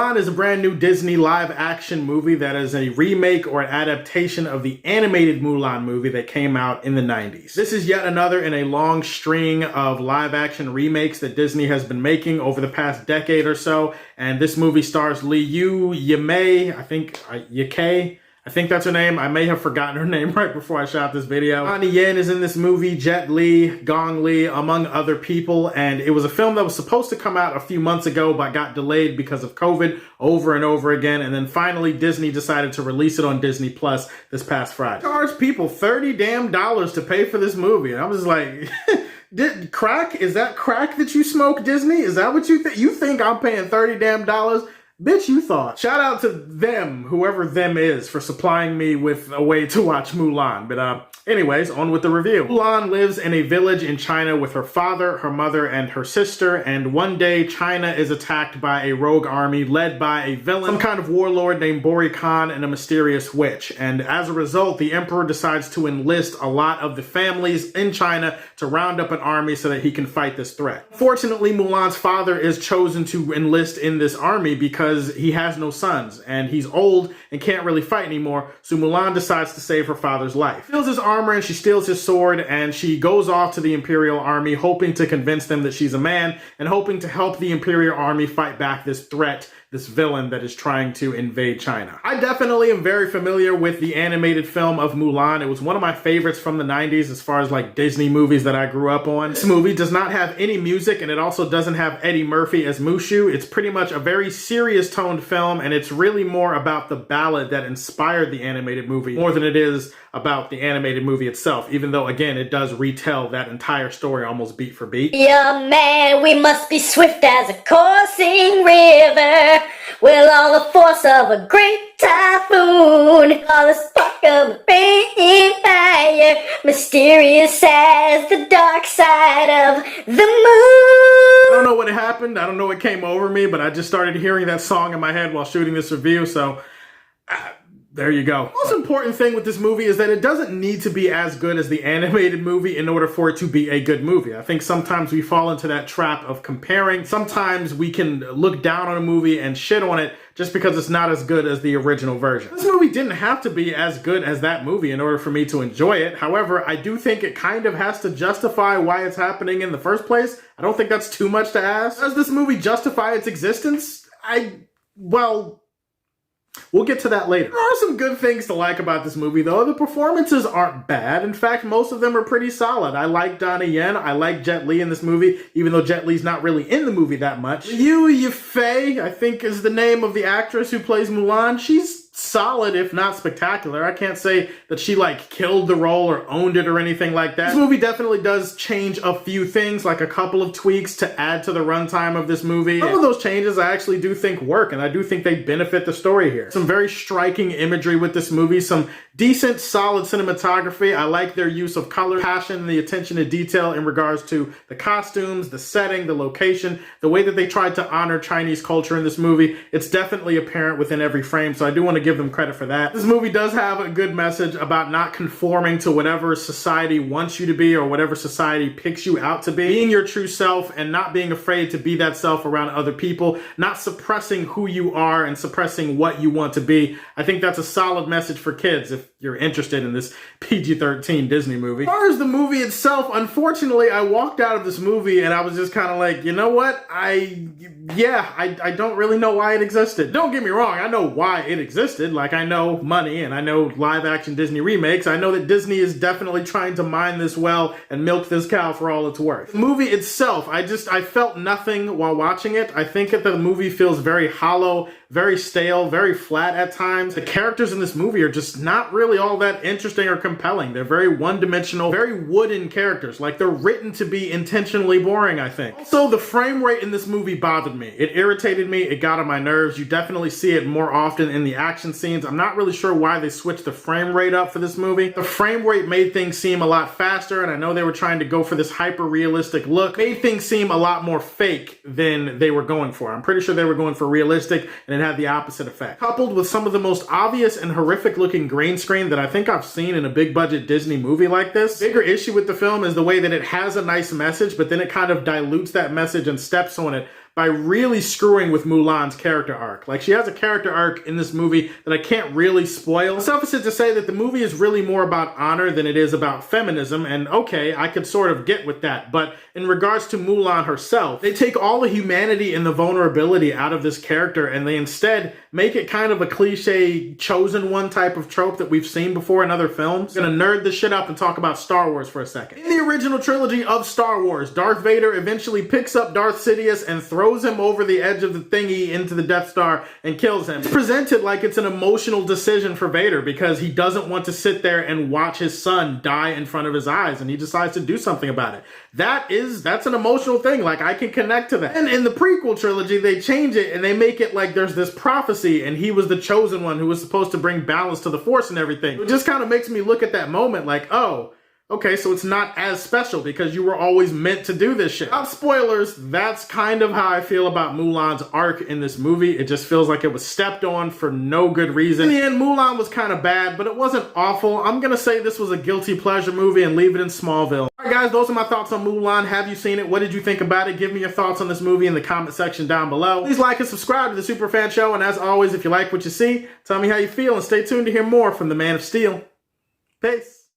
Mulan is a brand new Disney live-action movie that is a remake or an adaptation of the animated Mulan movie that came out in the 90s. This is yet another in a long string of live-action remakes that Disney has been making over the past decade or so, and this movie stars Yimei, I think that's her name. I may have forgotten her name right before I shot this video. Donnie Yen is in this movie, Jet Li, Gong Li, among other people. And it was a film that was supposed to come out a few months ago, but got delayed because of COVID over and over again. And then finally, Disney decided to release it on Disney Plus this past Friday. Charge people $30 damn to pay for this movie. And I was like, crack? Is that crack that you smoke, Disney? Is that what you think? You think I'm paying $30 damn? Bitch, you thought. Shout out to them, whoever them is, for supplying me with a way to watch Mulan. But anyways, on with the review. Mulan lives in a village in China with her father, her mother, and her sister. And one day, China is attacked by a rogue army led by a villain, some kind of warlord named Bori Khan, and a mysterious witch. And as a result, the emperor decides to enlist a lot of the families in China to round up an army so that he can fight this threat. Fortunately, Mulan's father is chosen to enlist in this army because he has no sons and he's old and can't really fight anymore. So Mulan decides to save her father's life. She steals his armor and she steals his sword, and she goes off to the Imperial Army hoping to convince them that she's a man and hoping to help the Imperial Army fight back this threat, this villain that is trying to invade China. I definitely am very familiar with the animated film of Mulan. It was one of my favorites from the 90s as far as like Disney movies that I grew up on. This movie does not have any music, and it also doesn't have Eddie Murphy as Mushu. It's pretty much a very serious toned film, and it's really more about the ballad that inspired the animated movie more than it is about the animated movie itself, even though, again, it does retell that entire story almost beat for beat. Young man, we must be swift as a coursing river, with all the force of a great typhoon, all the spark of a raging fire, mysterious as the dark side of the moon. I don't know what happened, I don't know what came over me, but I just started hearing that song in my head while shooting this review, so there you go. The most important thing with this movie is that it doesn't need to be as good as the animated movie in order for it to be a good movie. I think sometimes we fall into that trap of comparing. Sometimes we can look down on a movie and shit on it just because it's not as good as the original version. This movie didn't have to be as good as that movie in order for me to enjoy it. However, I do think it kind of has to justify why it's happening in the first place. I don't think that's too much to ask. Does this movie justify its existence? Well, we'll get to that later. There are some good things to like about this movie, though. The performances aren't bad. In fact, most of them are pretty solid. I like Donnie Yen. I like Jet Li in this movie, even though Jet Li's not really in the movie that much. Liu Yifei, I think, is the name of the actress who plays Mulan. She's solid, if not spectacular. I can't say that she like killed the role or owned it or anything like that. This movie definitely does change a few things, like a couple of tweaks to add to the runtime of this movie. Some of those changes I actually do think work, and I do think they benefit the story here. Some very striking imagery with this movie, some decent, solid cinematography. I like their use of color, passion, and the attention to detail in regards to the costumes, the setting, the location, the way that they tried to honor Chinese culture in this movie. It's definitely apparent within every frame, so I do want to give them credit for that. This movie does have a good message about not conforming to whatever society wants you to be or whatever society picks you out to be. Being your true self and not being afraid to be that self around other people, not suppressing who you are and suppressing what you want to be. I think that's a solid message for kids if you're interested in this PG-13 Disney movie. As far as the movie itself, unfortunately, I walked out of this movie and I was just kind of like, you know what? I don't really know why it existed. Don't get me wrong, I know why it existed. Like, I know money and I know live action Disney remakes. I know that Disney is definitely trying to mine this well and milk this cow for all it's worth. The movie itself, I felt nothing while watching it. I think that the movie feels very hollow, very stale, very flat at times. The characters in this movie are just not really all that interesting or compelling. They're very one-dimensional, very wooden characters. Like, they're written to be intentionally boring, I think. Also, the frame rate in this movie bothered me. It irritated me. It got on my nerves. You definitely see it more often in the action scenes. I'm not really sure why they switched the frame rate up for this movie. The frame rate made things seem a lot faster, and I know they were trying to go for this hyper-realistic look. Made things seem a lot more fake than they were going for. I'm pretty sure they were going for realistic, and it had the opposite effect. Coupled with some of the most obvious and horrific-looking green screen that I think I've seen in a big-budget Disney movie like this. Bigger issue with the film is the way that it has a nice message, but then it kind of dilutes that message and steps on it by really screwing with Mulan's character arc. Like, she has a character arc in this movie that I can't really spoil. Suffice it to say that the movie is really more about honor than it is about feminism, and okay, I could sort of get with that, but in regards to Mulan herself, they take all the humanity and the vulnerability out of this character, and they instead make it kind of a cliche chosen one type of trope that we've seen before in other films. I'm gonna nerd this shit up and talk about Star Wars for a second. In the original trilogy of Star Wars, Darth Vader eventually picks up Darth Sidious and throws him over the edge of the thingy into the Death Star and kills him. It's presented like it's an emotional decision for Vader because he doesn't want to sit there and watch his son die in front of his eyes, and he decides to do something about it. That's an emotional thing. Like, I can connect to that. And in the prequel trilogy, they change it and they make it like there's this prophecy and he was the chosen one who was supposed to bring balance to the Force and everything. It just kind of makes me look at that moment like, oh, okay, so it's not as special because you were always meant to do this shit. Without spoilers, that's kind of how I feel about Mulan's arc in this movie. It just feels like it was stepped on for no good reason. In the end, Mulan was kind of bad, but it wasn't awful. I'm gonna say this was a guilty pleasure movie and leave it in Smallville. Alright guys, those are my thoughts on Mulan. Have you seen it? What did you think about it? Give me your thoughts on this movie in the comment section down below. Please like and subscribe to the Superfan Show, and as always, if you like what you see, tell me how you feel and stay tuned to hear more from the Man of Steel. Peace.